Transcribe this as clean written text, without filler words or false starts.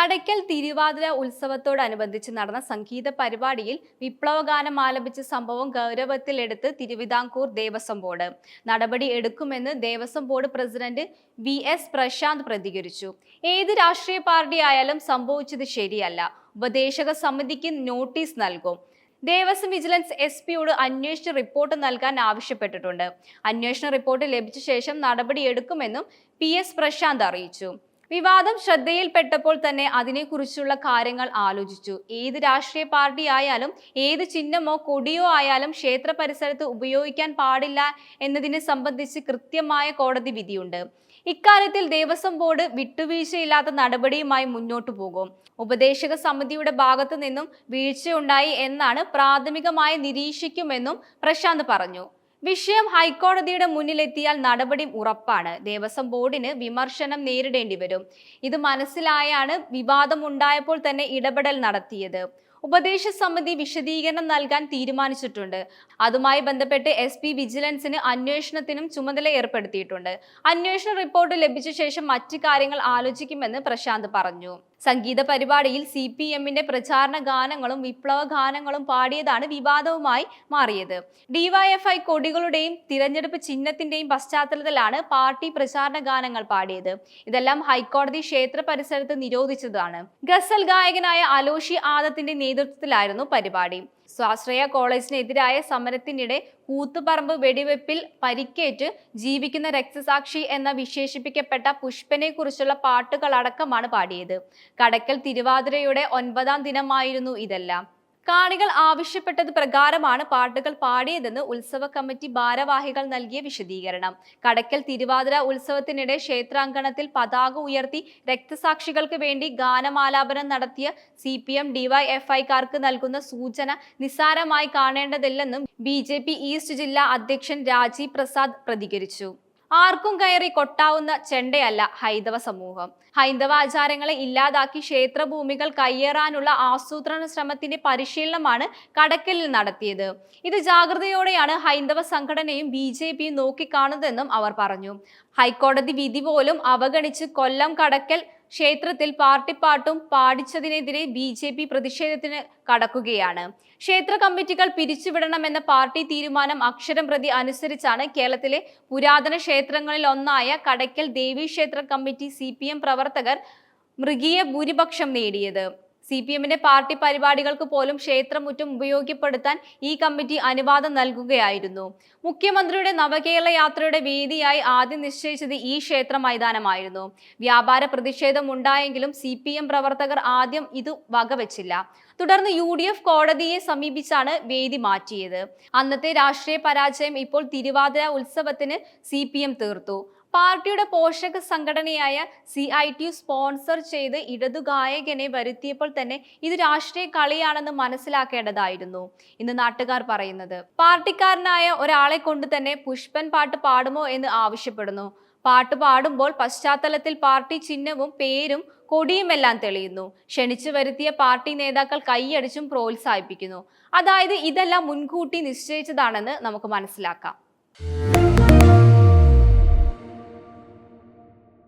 കടയ്ക്കൽ തിരുവാതിര ഉത്സവത്തോടനുബന്ധിച്ച് നടന്ന സംഗീത പരിപാടിയിൽ വിപ്ലവഗാനം ആലപിച്ച സംഭവം ഗൗരവത്തിലെടുത്ത് തിരുവിതാംകൂർ ദേവസ്വം ബോർഡ് നടപടി എടുക്കുമെന്ന് Devaswom board president VS Prashanth പ്രതികരിച്ചു. ഏത് രാഷ്ട്രീയ പാർട്ടി ആയാലും സംഭവിച്ചത് ശരിയല്ല. ഉപദേശക സമിതിക്ക് നോട്ടീസ് നൽകും. ദേവസ്വം വിജിലൻസ് SP-യോട് അന്വേഷണ റിപ്പോർട്ട് നൽകാൻ ആവശ്യപ്പെട്ടിട്ടുണ്ട്. അന്വേഷണ റിപ്പോർട്ട് ലഭിച്ച ശേഷം നടപടിയെടുക്കുമെന്നും PS പ്രശാന്ത് അറിയിച്ചു. വിവാദം ശ്രദ്ധയിൽപ്പെട്ടപ്പോൾ തന്നെ അതിനെക്കുറിച്ചുള്ള കാര്യങ്ങൾ ആലോചിച്ചു. ഏത് രാഷ്ട്രീയ പാർട്ടി ആയാലും ഏത് ചിഹ്നമോ കൊടിയോ ആയാലും ക്ഷേത്ര പരിസരത്ത് ഉപയോഗിക്കാൻ പാടില്ല എന്നതിനെ സംബന്ധിച്ച് കൃത്യമായ കോടതി വിധിയുണ്ട്. ഇക്കാര്യത്തിൽ ദേവസ്വം ബോർഡ് വിട്ടുവീഴ്ചയില്ലാത്ത നടപടിയുമായി മുന്നോട്ടു പോകും. ഉപദേശക സമിതിയുടെ ഭാഗത്തു നിന്നും വീഴ്ചയുണ്ടായി എന്നാണ് പ്രാഥമികമായി നിരീക്ഷിക്കുമെന്നും പ്രശാന്ത് പറഞ്ഞു. വിഷയം ഹൈക്കോടതിയുടെ മുന്നിലെത്തിയാൽ നടപടി ഉറപ്പാണ്. ദേവസ്വം ബോർഡിന് വിമർശനം നേരിടേണ്ടി വരും. ഇത് മനസ്സിലായാണ് വിവാദമുണ്ടായപ്പോൾ തന്നെ ഇടപെടൽ നടത്തിയത്. ഉപദേശ സമിതി വിശദീകരണം നൽകാൻ തീരുമാനിച്ചിട്ടുണ്ട്. അതുമായി ബന്ധപ്പെട്ട് SP വിജിലൻസിന് അന്വേഷണത്തിനും ചുമതല ഏർപ്പെടുത്തിയിട്ടുണ്ട്. അന്വേഷണ റിപ്പോർട്ട് ലഭിച്ച ശേഷം മറ്റു കാര്യങ്ങൾ ആലോചിക്കുമെന്ന് പ്രശാന്ത് പറഞ്ഞു. സംഗീത പരിപാടിയിൽ CPM-ന്റെ പ്രചാരണ ഗാനങ്ങളും വിപ്ലവ ഗാനങ്ങളും പാടിയതാണ് വിവാദവുമായി മാറിയത്. DYFI കൊടികളുടെയും തിരഞ്ഞെടുപ്പ് ചിഹ്നത്തിന്റെയും പശ്ചാത്തലത്തിലാണ് പാർട്ടി പ്രചാരണ ഗാനങ്ങൾ പാടിയത്. ഇതെല്ലാം ഹൈക്കോടതി ക്ഷേത്ര പരിസരത്ത് നിരോധിച്ചതാണ്. ഗസൽ ഗായകനായ അലോഷി ആദത്തിന്റെ നേതൃത്വത്തിലായിരുന്നു പരിപാടി. സ്വാശ്രയ കോളേജിനെതിരായ സമരത്തിനിടെ കൂത്തുപറമ്പ് വെടിവെപ്പിൽ പരിക്കേറ്റ് ജീവിക്കുന്ന രക്തസാക്ഷി എന്ന വിശേഷിപ്പിക്കപ്പെട്ട പുഷ്പനെ കുറിച്ചുള്ള പാട്ടുകളടക്കമാണ് പാടിയത്. കടയ്ക്കൽ തിരുവാതിരയുടെ 9ാം ദിനമായിരുന്നു ഇതെല്ലാം. കാണികൾ ആവശ്യപ്പെട്ടത് പ്രകാരമാണ് പാട്ടുകൾ പാടിയതെന്ന് ഉത്സവ കമ്മിറ്റി ഭാരവാഹികൾ നൽകിയ വിശദീകരണം. കടയ്ക്കൽ തിരുവാതിര ഉത്സവത്തിനിടെ ക്ഷേത്രാങ്കണത്തിൽ പതാക ഉയർത്തി രക്തസാക്ഷികൾക്ക് വേണ്ടി ഗാനമാലാപനം നടത്തിയ CPM DYFI-കാർക്ക് നൽകുന്ന സൂചന നിസ്സാരമായി കാണേണ്ടതില്ലെന്നും BJP ഈസ്റ്റ് ജില്ലാ അധ്യക്ഷൻ രാജീവ് പ്രസാദ് പ്രതികരിച്ചു. ആർക്കും കയറി കൊട്ടാവുന്ന ചെണ്ടയല്ല ഹൈന്ദവ സമൂഹം. ഹൈന്ദവ ആചാരങ്ങളെ ഇല്ലാതാക്കി ക്ഷേത്രഭൂമികൾ കയ്യേറാനുള്ള ആസൂത്രണ ശ്രമത്തിന്റെ പരിശീലനമാണ് കടയ്ക്കലിൽ നടത്തിയത്. ഇത് ജാഗ്രതയോടെയാണ് ഹൈന്ദവ സംഘടനയും BJP-യും നോക്കിക്കാണുന്നതെന്നും അവർ പറഞ്ഞു. ഹൈക്കോടതി വിധി പോലും അവഗണിച്ച് കൊല്ലം കടയ്ക്കൽ ക്ഷേത്രത്തിൽ പാർട്ടിപ്പാട്ടും പാടിച്ചതിനെതിരെ BJP പ്രതിഷേധത്തിന് കടക്കുകയാണ്. ക്ഷേത്ര കമ്മിറ്റികൾ പിരിച്ചുവിടണമെന്ന പാർട്ടി തീരുമാനം അക്ഷരം പ്രതി അനുസരിച്ചാണ് കേരളത്തിലെ പുരാതന ക്ഷേത്രങ്ങളിൽ ഒന്നായ കടയ്ക്കൽ ദേവീക്ഷേത്ര കമ്മിറ്റി CPM പ്രവർത്തകർ മൃഗീയ ഭൂരിപക്ഷം നേടിയത്. CPM-ന്റെ പാർട്ടി പരിപാടികൾക്ക് പോലും ക്ഷേത്രമുറ്റം ഉപയോഗപ്പെടുത്താൻ ഈ കമ്മിറ്റി അനുവാദം നൽകുകയായിരുന്നു. മുഖ്യമന്ത്രിയുടെ നവകേരള യാത്രയുടെ വേദിയായി ആദ്യം നിശ്ചയിച്ചത് ഈ ക്ഷേത്ര മൈതാനമായിരുന്നു. വ്യാപാര പ്രതിഷേധം ഉണ്ടായെങ്കിലും CPM പ്രവർത്തകർ ആദ്യം ഇത് വകവെച്ചില്ല. തുടർന്ന് UDF കോടതിയെ സമീപിച്ചാണ് വേദി മാറ്റിയത്. അന്നത്തെ രാഷ്ട്രീയ പരാജയം ഇപ്പോൾ തിരുവാതിര ഉത്സവത്തിന് CPM തീർത്തു. പാർട്ടിയുടെ പോഷക സംഘടനയായ CITU സ്പോൺസർ ചെയ്ത് ഇടതു ഗായകനെ വരുത്തിയപ്പോൾ തന്നെ ഇത് രാഷ്ട്രീയ കളിയാണെന്ന് മനസ്സിലാക്കേണ്ടതായിരുന്നു ഇന്ന് നാട്ടുകാർ പറയുന്നത്. പാർട്ടിക്കാരനായ ഒരാളെ കൊണ്ട് തന്നെ പുഷ്പൻ പാട്ട് പാടുമോ എന്ന് ആവശ്യപ്പെടുന്നു. പാട്ട് പാടുമ്പോൾ പശ്ചാത്തലത്തിൽ പാർട്ടി ചിഹ്നവും പേരും കൊടിയുമെല്ലാം തെളിയുന്നു. ക്ഷണിച്ചു വരുത്തിയ പാർട്ടി നേതാക്കൾ കൈയടിച്ചും പ്രോത്സാഹിപ്പിക്കുന്നു. അതായത് ഇതെല്ലാം മുൻകൂട്ടി നിശ്ചയിച്ചതാണെന്ന് നമുക്ക് മനസ്സിലാക്കാം.